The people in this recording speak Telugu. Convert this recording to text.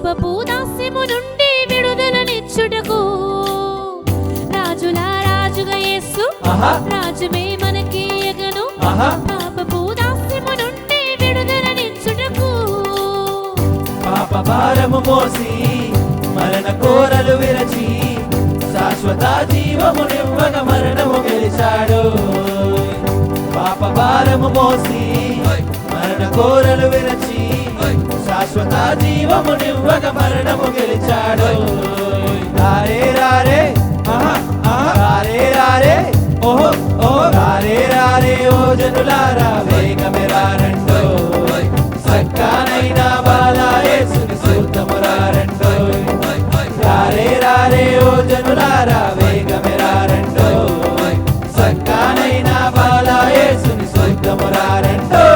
పాపపు దాస్యము నుండి విడుదలనిచ్చుటకు రాజుల రాజుగా యేసు రాజుమే మనకి యగను పాపపు దాస్యము నుండి విడుదలనిచ్చుటకు పాప భారము మోసి మరణ కోరలు విరచి శాశ్వత జీవమునివ్వగ మరణము గెలిచాడు పాప భారము మోసి మరణ కోరలు విరచి శాశ్వత జీవమునివ్వగ మరణము గెలిచాడు రారే రారే రారే రారే ఓహో ఓ రారే రారే ఓ జనులారా వేగమే రారండో సక్కానైనా బాలా యేసుని చూద్దాము రారండో రారే రారే ఓ జనులారా వేగమే రారండో సక్కానైనా బాలా యేసుని చూద్దాము రారండో